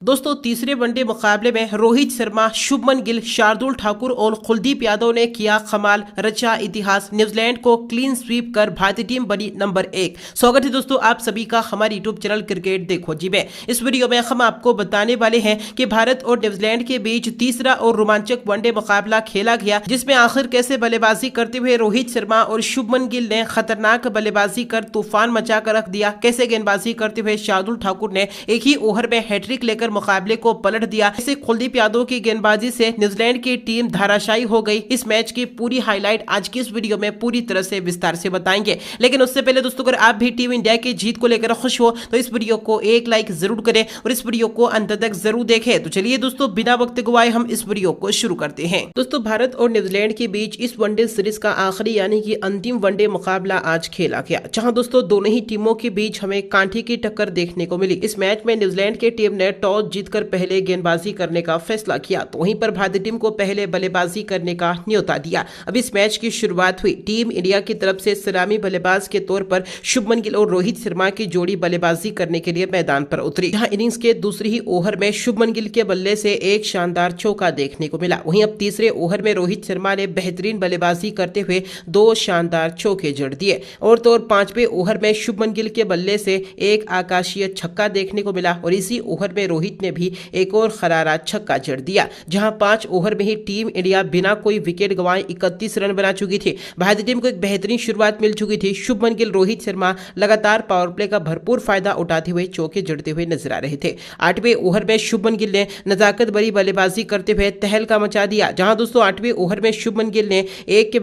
दोस्तों तीसरे वनडे मुकाबले में रोहित शर्मा, शुभमन गिल, शार्दुल ठाकुर और कुलदीप यादव ने किया कमाल, रचा इतिहास। न्यूजीलैंड को क्लीन स्वीप कर भारतीय टीम बनी नंबर 1। स्वागत है दोस्तों आप सभी का हमारे यूट्यूब चैनल क्रिकेट देखो जी में। इस वीडियो में हम आपको बताने वाले हैं कि भारत और न्यूजीलैंड के बीच तीसरा और रोमांचक वनडे मुकाबला खेला गया, जिसमें आखिर कैसे बल्लेबाजी करते हुए रोहित शर्मा और शुभमन गिल ने खतरनाक बल्लेबाजी कर तूफान मचा कर रख दिया, कैसे गेंदबाजी करते हुए शार्दुल ठाकुर ने एक ही ओवर में हैट्रिक लेकर मुकाबले को पलट दिया, ऐसे कुलदीप यादव की गेंदबाजी से न्यूजीलैंड की टीम धाराशायी हो गई। इस मैच की पूरी हाईलाइट आज की इस वीडियो में पूरी तरह से विस्तार से बताएंगे। लेकिन उससे पहले दोस्तों अगर आप भी टीम इंडिया की जीत को लेकर खुश हो तो इस वीडियो को एक लाइक जरूर करें और इस वीडियो को अंत तक जरूर देखें। तो चलिए दोस्तों बिना वक्त गवाए हम इस वीडियो को शुरू करते हैं। दोस्तों भारत और न्यूजीलैंड के बीच इस वनडे सीरीज का आखिरी यानी कि अंतिम वनडे मुकाबला आज खेला गया, जहां दोस्तों दोनों ही टीमों के बीच हमें कांटे की टक्कर देखने को मिली। इस मैच में न्यूजीलैंड की टीम ने टॉस जीतकर पहले गेंदबाजी करने का फैसला किया, तो वहीं पर भारतीय टीम को पहले बल्लेबाजी करने का न्योता दिया। अब इस मैच की शुरुआत हुई। टीम इंडिया की तरफ से सलामी बल्लेबाज के तौर पर शुभमन गिल और रोहित शर्मा की जोड़ी बल्लेबाजी करने के लिए मैदान पर उतरी, जहां इनिंग्स के दूसरे ही ओवर में शुभमन गिल के बल्ले से एक शानदार चौका देखने को मिला। वहीं अब तीसरे ओवर में रोहित शर्मा ने बेहतरीन बल्लेबाजी करते हुए 2 शानदार चौके जड़ दिए और तो और 5वें ओवर में शुभमन गिल के बल्ले से एक आकाशीय छक्का देखने को मिला और इसी ओवर में रोहित ने भी एक और खरारा छक्का जड़ दिया, जहां 5 ओवर में ही टीम इंडिया बिना कोई विकेट गंवाए 31 रन बना चुकी थी। भारतीय टीम को एक बेहतरीन शुरुआत मिल चुकी थी। शुभमन गिल, रोहित शर्मा लगातार पावर प्ले का भरपूर फायदा उठाते हुए चौके जड़ते हुए नजर आ रहे थे। 8वें ओवर में शुभमन गिल ने नजाकत भरी बल्लेबाजी करते हुए तहलका मचा दिया, जहां दोस्तों 8वें ओवर में शुभमन गिल ने एक के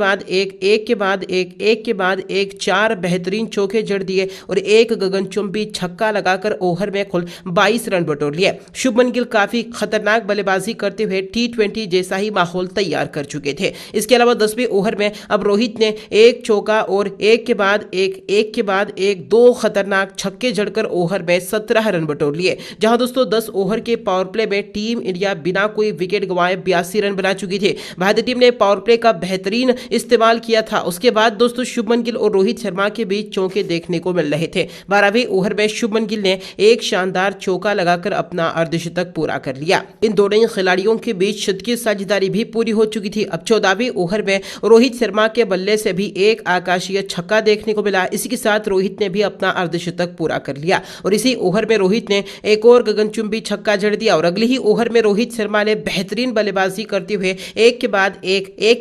बाद एक 4 बेहतरीन चौके जड़ दिए और एक गगनचुंबी छक्का लगाकर ओवर में कुल 22 रन बटोर लिए। शुभमन गिल काफी खतरनाक बल्लेबाजी करते हुए T20 जैसा ही माहौल तैयार कर चुके थे। इसके अलावा 10वें ओवर में अब रोहित ने एक चौका और एक के बाद एक 2 खतरनाक छक्के जड़कर ओवर में 17 रन बटोर लिए, जहां दोस्तों 10 ओवर के पावर प्ले में टीम इंडिया बिना कोई विकेट गंवाए 82 रन बना चुकी थी। भारतीय टीम ने पावर प्ले का बेहतरीन इस्तेमाल किया था। उसके बाद दोस्तों शुभमन गिल और रोहित शर्मा के बीच चौके देखने को मिल रहे थे। 12वें ओवर में शुभमन गिल ने एक शानदार चौका लगाकर अपना अर्धशतक पूरा कर लिया। इन दोनों ही खिलाड़ियों के बीच शतकीय साझेदारी भी पूरी हो चुकी थी। अब 14वें ओवर में रोहित शर्मा के बल्ले से भी एक आकाशीय छक्का देखने को मिला। इसी के साथ रोहित ने भी अपना अर्धशतक पूरा कर लिया और इसी ओवर में रोहित ने एक और गगनचुंबी छक्का जड़ दिया और अगले ही ओवर में रोहित शर्मा ने बेहतरीन बल्लेबाजी करते हुए एक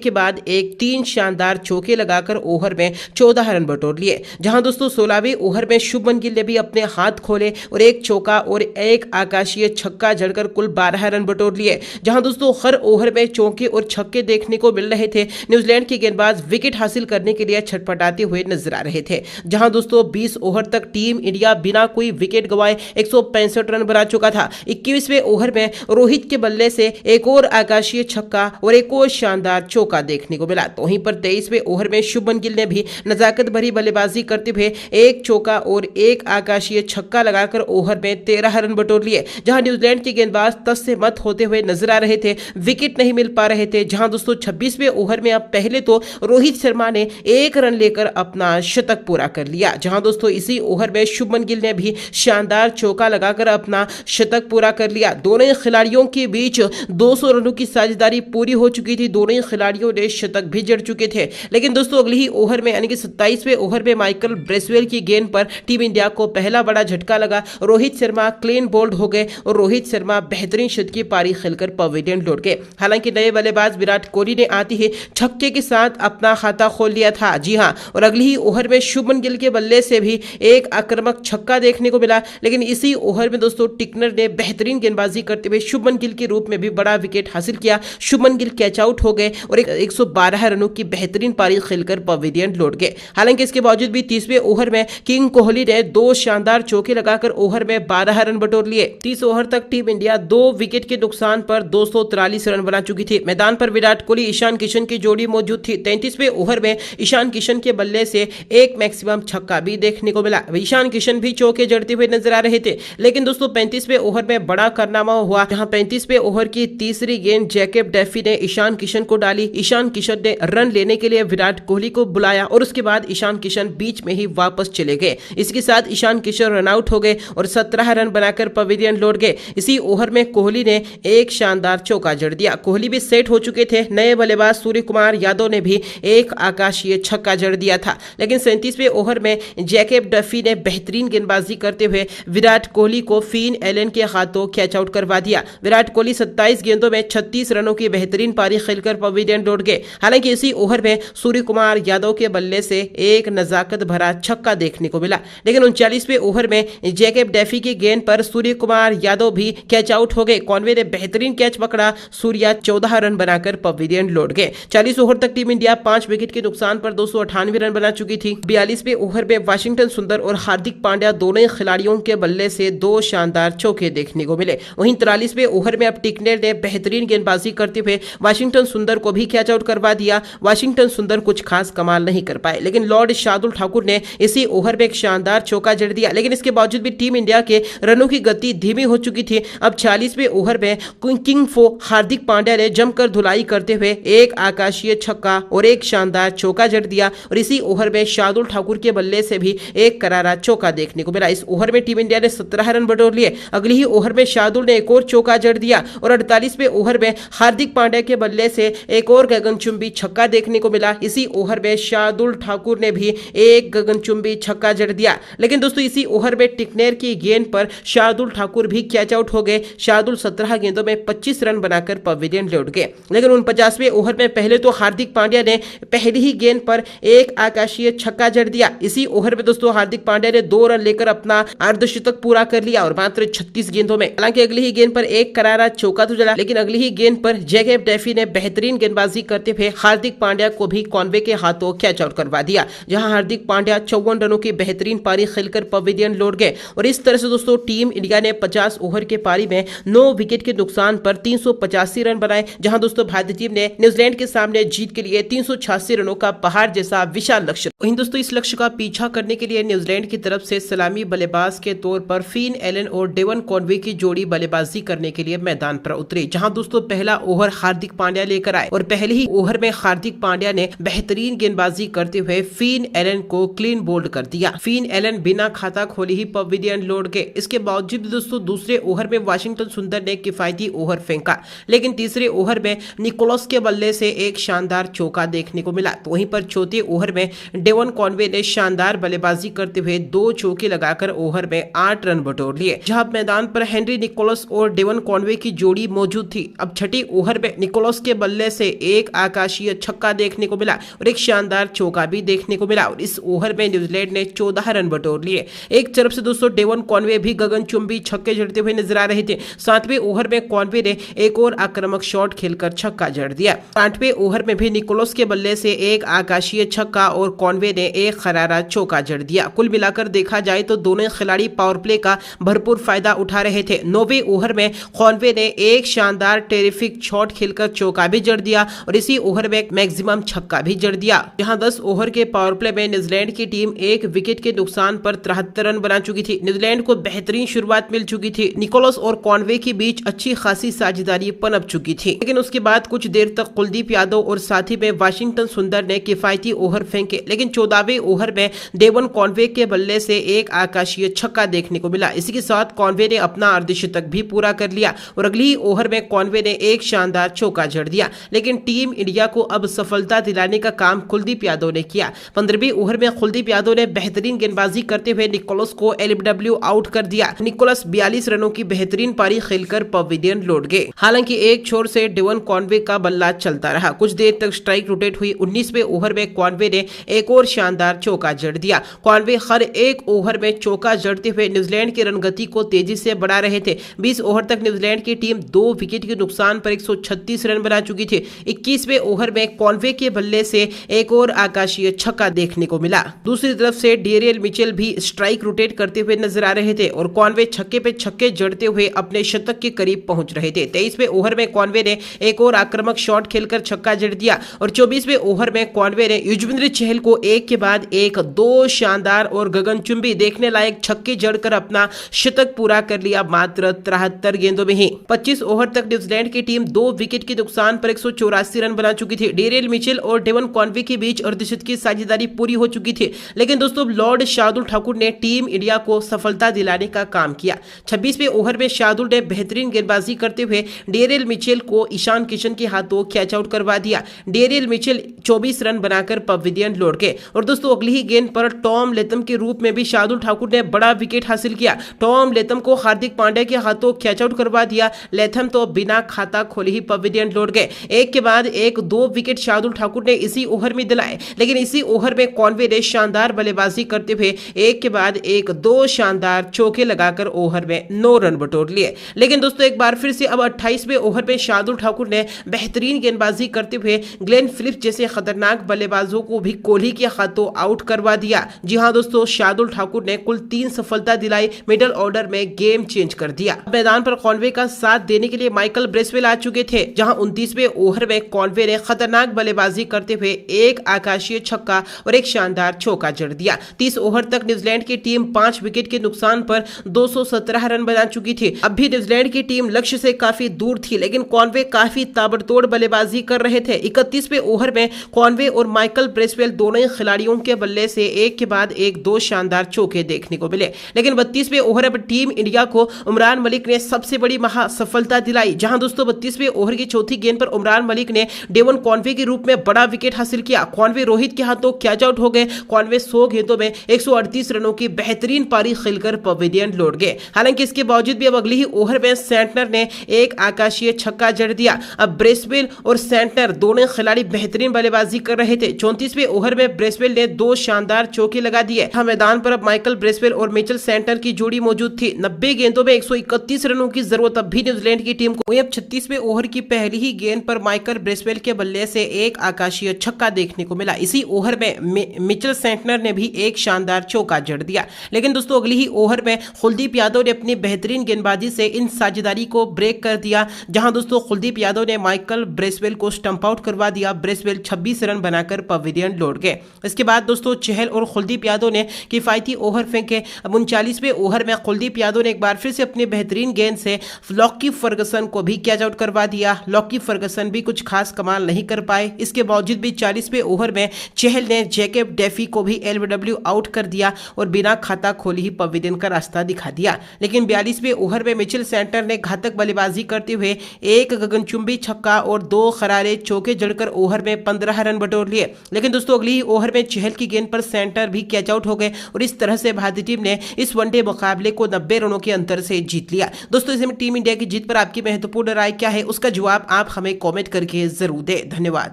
के बाद एक 3 शानदार चौके लगाकर ओवर में 14 रन बटोर लिए, जहां दोस्तों 16वें ओवर में शुभमन गिल ने भी अपने हाथ खोले और एक चौका और एक आकाशीय छक्का जड़कर कुल 12 रन बटोर लिए, जहां दोस्तों हर ओवर में चौके और छक्के देखने को मिल रहे थे। न्यूजीलैंड के गेंदबाज विकेट हासिल करने के लिए छटपटाते हुए नजर आ रहे थे, जहां दोस्तों 20 ओवर तक टीम इंडिया बिना कोई विकेट गंवाए 165 रन बना चुका था। 21वें ओवर में रोहित के बल्ले से एक और आकाशीय छक्का और एक और शानदार चौका देखने को मिला। तो वहीं पर 23वें ओवर में शुभमन गिल ने भी नजाकत भरी बल्लेबाजी करते हुए एक चौका और एक आकाशीय छक्का लगाकर ओवर में 13 रन बटोर लिए, जहां न्यूजीलैंड के गेंदबाज तस से मत होते हुए नजर आ रहे थे, विकेट नहीं मिल पा रहे थे। जहां दोस्तों 26वें ओवर में अब पहले तो रोहित शर्मा ने 1 रन लेकर अपना शतक पूरा कर लिया, जहां दोस्तों इसी ओवर में शुभमन गिल ने भी शानदार चौका लगाकर अपना शतक पूरा कर लिया। दोनों ही खिलाड़ियों के बीच 200 रनों की साझेदारी पूरी हो चुकी थी। दोनों ही खिलाड़ियों ने शतक भी जड़ चुके थे। लेकिन दोस्तों अगले ही ओवर में यानी कि 27वें ओवर में माइकल ब्रेसवेल की गेंद पर टीम इंडिया को पहला बड़ा झटका लगा। रोहित शर्मा क्लीन बोल्ड हो गए और रोहित शर्मा बेहतरीन शत की पारी खेलकर पवेलियन लौट गए। हालांकि नए बल्लेबाज विराट कोहली ने आते ही छक्के के साथ अपना खाता खोल लिया था, जी हां, और अगले ही ओवर में शुभमन गिल के बल्ले से भी एक आक्रामक छक्का देखने को मिला। लेकिन इसी ओवर में दोस्तों टिकनर ने बेहतरीन गेंदबाजी करते हुए शुभमन गिल के रूप में भी बड़ा विकेट हासिल किया। शुभमन गिल कैच आउट हो गए और 112 रनों की बेहतरीन पारी खेलकर पवेलियन लौट गए। हालांकि इसके बावजूद भी 30वें ओवर में किंग कोहली ने 2 शानदार चौके लगाकर ओवर में 12 रन बटोर लिए। 30 ओवर तक टीम इंडिया 2 विकेट के नुकसान पर 243 रन बना चुकी थी। मैदान पर विराट कोहली, ईशान किशन की जोड़ी मौजूद थी। 33वें ओवर में ईशान किशन के बल्ले से एक मैक्सिमम छक्का भी देखने को मिला। ईशान किशन भी चौके जड़ते हुए नजर आ रहे थे। लेकिन दोस्तों 35वें ओवर में बड़ा कारनामा हुआ, जहां 35वें ओवर की तीसरी गेंद जैकब डेफी ने ईशान किशन को डाली। ईशान किशन ने रन लेने के लिए विराट कोहली को बुलाया और उसके बाद ईशान किशन बीच में ही वापस चले गए। इसके साथ ईशान किशन रन आउट हो गए और 17 रन बनाकर पवेलियन लौट गए। इसी ओवर में कोहली ने एक शानदार चौका जड़ दिया। कोहली भी सेट हो चुके थे। नए बल्लेबाज सूर्य कुमार यादव ने भी एक आकाशीय छक्का जड़ दिया था, लेकिन 37वें ओवर में जैकेब डफी ने बेहतरीन गेंदबाजी करते हुए विराट कोहली को फिन एलन के हाथों कैच आउट करवा दिया। विराट कोहली 27 गेंदों में 36 रनों की बेहतरीन पारी खेलकर पवेलियन लौट गए। हालांकि इसी ओवर में सूर्य कुमार यादव के बल्ले से एक नजाकत भरा छक्का देखने को मिला, लेकिन 39वें ओवर में जैकेब डफी की गेंद पर सूर्य कुमार यादव भी कैच आउट हो गए। कॉनवे ने बेहतरीन कैच पकड़ा। सूर्या 14 रन बनाकर पवेलियन लौट गए। 40 ओवर तक टीम इंडिया 5 विकेट के नुकसान पर 298 रन बना चुकी थी। 42वें ओवर में वाशिंगटन सुंदर और हार्दिक पांड्या दोनों ही खिलाड़ियों के बल्ले से 2 शानदार चौके देखने को मिले। वहीं 43वें ओवर में अब टिकनेर ने बेहतरीन गेंदबाजी करते हुए वाशिंगटन सुंदर को भी कैच आउट करवा दिया। वाशिंगटन सुंदर कुछ खास कमाल नहीं कर पाए, लेकिन लॉर्ड शार्दुल ठाकुर ने इसी ओवर में एक शानदार चौका जड़ दिया। लेकिन इसके बावजूद भी टीम इंडिया के रनों की गति धीमी हो चुकी थी। अब 46वें ओवर में किंग फो हार्दिक पांड्या ने जमकर धुलाई करते हुए एक आकाशीय छक्का और एक शानदार चौका जड़ दिया और इसी ओवर में शार्दुल ठाकुर के बल्ले से भी एक करारा चौका देखने को मिला। इस ओवर में टीम इंडिया ने 17 रन बटोर लिए। अगले ही ओवर में शार्दुल ने एक और चौका जड़ दिया और 48वें ओवर में हार्दिक पांड्या के बल्ले से एक और गगनचुंबी छक्का देखने को मिला। इसी ओवर में शार्दुल ठाकुर ने भी एक गगनचुंबी छक्का जड़ दिया। लेकिन दोस्तों इसी ओवर में टिकनेर की गेंद पर शार्दुल ठाकुर भी कैच आउट हो गए। शार्दुल 17 गेंदों में 25 रन बनाकर पवेलियन लौट गए। लेकिन 49वें ओवर में पहले तो हार्दिक पांड्या ने पहली ही गेंद पर एक आकाशीय छक्का जड़ दिया। इसी ओवर में दोस्तों हार्दिक पांड्या ने 2 रन लेकर अपना अर्धशतक पूरा कर लिया और मात्र 36 गेंदों में। हालांकि अगली ही गेंद पर एक करारा चौका तो जड़ा, लेकिन अगली ही गेंद पर जैकेब डफी ने बेहतरीन गेंदबाजी करते हुए हार्दिक पांड्या को भी कॉनवे के हाथों कैच आउट करवा दिया, जहां हार्दिक पांड्या 54 रनों की बेहतरीन पारी खेलकर पवेलियन लौट गए। और इस तरह से दोस्तों टीम इंडिया ने 50 ओवर के पारी में 9 विकेट के नुकसान पर 385 रन बनाए, जहां दोस्तों भारतीय टीम ने न्यूजीलैंड के सामने जीत के लिए 386 रनों का पहाड़ जैसा विशाल लक्ष्य। वहीं दोस्तों इस लक्ष्य का पीछा करने के लिए न्यूजीलैंड की तरफ से सलामी बल्लेबाज के तौर पर फिन एलन और डेवन कॉनवे की जोड़ी बल्लेबाजी करने के लिए मैदान पर उतरी, जहां दोस्तों पहला ओवर हार्दिक पांड्या लेकर आए और पहले ही ओवर में हार्दिक पांड्या ने बेहतरीन गेंदबाजी करते हुए फिन एलन को क्लीन बोल्ड कर दिया। फिन एलन बिना खाता खोले ही पवेलियन लौट गए। इसके बावजूद दोस्तों दूसरे ओवर में वाशिंगटन सुंदर ने किफायती ओवर फेंका, लेकिन तीसरे ओवर में निकोलस के बल्ले से एक शानदार चौका देखने को मिला। तो वहीं पर चौथे ओवर में डेवन कॉनवे ने शानदार बल्लेबाजी करते हुए 2 चौके लगाकर ओवर में 8 रन बटोर लिए, जहां मैदान पर हेनरी निकोलस और डेवन कॉनवे की जोड़ी मौजूद थी। अब छठे ओवर में निकोलस के बल्ले से एक आकाशीय छक्का देखने को मिला और एक शानदार चौका भी देखने को मिला और इस ओवर में न्यूजीलैंड ने 14 रन बटोर लिए। एक तरफ से दोस्तों डेवन कॉनवे भी गगनचुंबी छक्के जड़ते हुए नजर आ रहे थे। 7वें ओवर में कॉनवे ने एक और आक्रामक शॉट खेलकर छक्का जड़ दिया। 8वें ओवर में भी निकोलस के बल्ले से एक आकाशीय छक्का और कॉनवे ने एक खरारा चौका जड़ दिया। कुल मिलाकर देखा जाए तो दोनों खिलाड़ी पावर प्ले का भरपूर फायदा उठा रहे थे। 9वें ओवर में कॉनवे ने एक शानदार टेरिफिक शॉट खेलकर चौका भी जड़ दिया और इसी ओवर में मैक्सिमम छक्का भी जड़ दिया। जहां 10 ओवर के पावर प्ले में न्यूजीलैंड की टीम 1 विकेट के नुकसान पर 73 रन बना चुकी थी। न्यूजीलैंड को बेहतरीन शुरुआत मिल चुकी थी। निकोलस और कॉनवे के बीच अच्छी खासी साझेदारी पनप चुकी थी, लेकिन उसके बाद कुछ देर तक कुलदीप यादव और साथी में वाशिंगटन सुंदर ने किफायती ओवर फेंके, लेकिन 14वें ओवर में डेवन कॉनवे के बल्ले से एक आकाशीय छक्का देखने को मिला। इसी के साथ कॉनवे ने अपना अर्धशतक भी पूरा कर लिया और अगली ही ओवर में कॉनवे ने एक शानदार चौका जड़ दिया। लेकिन टीम इंडिया को अब सफलता दिलाने का काम कुलदीप यादव ने किया। 15वें ओवर में कुलदीप यादव ने बेहतरीन गेंदबाजी करते हुए निकोलस को एलबीडब्ल्यू आउट कर दिया। निकोलस 42 रनों की बेहतरीन पारी खेलकर पवेलियन लौट गए। हालांकि एक छोर से डेवन कॉनवे का बल्ला चलता रहा। कुछ देर तक स्ट्राइक रोटेट हुई। 19वें ओवर में कॉनवे ने एक और शानदार चौका जड़ दिया। कॉनवे हर एक ओवर में चौका जड़ते हुए न्यूजीलैंड की रनगति को तेजी से बढ़ा रहे थे। 20 ओवर तक न्यूजीलैंड की टीम 2 विकेट के नुकसान पर 136 रन बना चुकी थी। 21वें ओवर में कॉनवे के बल्ले से एक और आकाशीय छक्का देखने को मिला। दूसरी तरफ से डेरियल मिचेल भी स्ट्राइक रोटेट करते हुए नजर आ रहे थे और कॉनवे छक्के पे छक्के जड़ते हुए अपने शतक के करीब पहुंच रहे थे। 23वें ओवर में कॉनवे ने एक और आक्रामक शॉट खेलकर छक्का जड़ दिया और 24वें ओवर में कॉनवे ने युजवेंद्र चहल को एक के बाद एक 2 शानदार और गगनचुंबी देखने लायक छक्के जड़कर अपना शतक पूरा कर लिया मात्र 73 गेंदों में ही। 25 ओवर तक न्यूजीलैंड की टीम 2 विकेट के नुकसान पर 184 रन बना चुकी थी। डेरियल मिचेल और डेवन कॉनवे के बीच अर्धशतक की साझेदारी पूरी हो चुकी थी, लेकिन दोस्तों लॉर्ड शार्दुल ठाकुर ने टीम इंडिया को सफलता दिलाने का काम किया। 26वें ओवर में शार्दुल ने बेहतरीन गेंदबाजी करते हुए डेरियल मिचेल को ईशान किशन के हाथों कैच आउट करवा दिया। डेरियल मिचेल 24 रन बनाकर पवेलियन लौट गए। और दोस्तों अगली ही गेंद पर टॉम लेथम के रूप में भी शार्दुल ठाकुर ने बड़ा विकेट हासिल किया। टॉम लेथम को हार्दिक पांड्या के हाथों कैच आउट करवा दिया। लेथम तो बिना खाता खोले ही पवेलियन लौट गए। एक के बाद एक 2 विकेट शार्दुल ठाकुर ने इसी ओवर में दिलाए, लेकिन इसी ओवर में कॉनवे ने शानदार बल्लेबाजी करते हुए एक के बाद एक 2 शानदार चौके लगाकर ओवर में 9 रन बटोर लिए। लेकिन दोस्तों एक बार फिर से अब 28वें ओवर में शार्दुल ठाकुर ने बेहतरीन गेंदबाजी करते हुए ग्लेन फिलिप्स जैसे खतरनाक बल्लेबाजों को भी कोहली के हाथों आउट करवा दिया। जी हां दोस्तों, शार्दुल ठाकुर ने कुल 3 सफलता दिलाई, मिडिल ऑर्डर में गेम चेंज कर दिया। मैदान पर कॉनवे का साथ देने के लिए माइकल ब्रेसवेल आ चुके थे, जहां 29वें ओवर में कॉनवे ने खतरनाक बल्लेबाजी करते हुए एक आकाशीय छक्का और एक शानदार चौका जड़ दिया। 30 ओवर तक न्यूजीलैंड की टीम 5 विकेट के नुकसान पर 217 रन बना चुकी थी। अब भी न्यूजीलैंड की टीम लक्ष्य से काफी दूर थी, लेकिन कॉनवे काफी ताबड़तोड़ बल्लेबाजी कर रहे थे। 31वें ओवर में कॉनवे और माइकल ब्रेसवेल दोनों ही खिलाड़ियों के बल्ले से एक के बाद एक 2 शानदार चौके देखने को मिले। लेकिन 32वें ओवर में टीम इंडिया को उमरान मलिक ने सबसे बड़ी महा सफलता दिलाई, जहां दोस्तों 32वें ओवर की चौथी गेंद पर उमरान मलिक ने डेवन कॉनवे के रूप में बड़ा विकेट हासिल किया। कॉनवे रोहित के हाथों कैच आउट हो गए। कॉनवे 100 गेंदों में 138 रनों की बेहतरीन पारी खेलकर पवेलियन लौट गए। हालांकि इसके बावजूद भी अब अगली ही ओवर में सेंटनर ने एक आकाशीय छक्का जड़ दिया। अब ब्रेसवेल और सेंटनर दोनों खिलाड़ी बेहतरीन बल्लेबाजी कर रहे थे। 34वें ओवर में ब्रेसवेल ने 2 शानदार चौके लगा दिए। मैदान पर अब माइकल ब्रेसवेल और मिचेल सेंटनर की जोड़ी मौजूद थी। 90 गेंदों में 131 रनों की जरूरत अब भी न्यूजीलैंड की टीम को। अब 36वें ओवर की पहली ही गेंद पर माइकल ब्रेसवेल के बल्ले से एक आकाशीय छक्का देखने को मिला। इसी ओवर में मिचेल सेंटनर ने भी एक शानदार चौका जड़ दिया। लेकिन दोस्तों अगली ही ओवर में कुलदीप यादव ने अपनी बेहतरीन गेंदबाजी से इन साझेदारी को ब्रेक कर दिया, जहां दोस्तों कुलदीप यादव ने माइकल ब्रेसवेल को स्टंप आउट करवा दिया। ब्रेसवेल 26 रन बनाकर पवेलियन लौट गए। इसके बाद दोस्तों चहल और कुलदीप यादव ने किफायती ओवर फेंके। अब 39वें ओवर में कुलदीप यादव ने एक बार फिर से अपनी बेहतरीन गेंद से लॉकी फर्गसन को भी कैच आउट करवा दिया। लॉकी फर्गसन भी कुछ खास कमाल नहीं कर पाए। इसके बावजूद भी 40वें ओवर में चहल ने जैकब डेफी को भी एलबीडब्ल्यू आउट कर दिया और बिना खाता खोले ही पवेलियन का रास्ता दिखा दिया। लेकिन 42वें ओवर में मिचेल सेंटनर ने घातक बल्लेबाजी करते हुए एक गगनचुंबी छक्का और 2 खरारे चौके जड़कर ओवर में 15 रन बटोर लिए। लेकिन दोस्तों अगली ओवर में चहल की गेंद पर सेंटर भी कैच आउट हो गए और इस तरह से भारतीय टीम ने इस वनडे मुकाबले को 90 रनों के अंतर से जीत लिया। दोस्तों इसमें टीम इंडिया की जीत पर आपकी महत्वपूर्ण राय क्या है, उसका जवाब आप हमें कमेंट करके जरूर दें। धन्यवाद।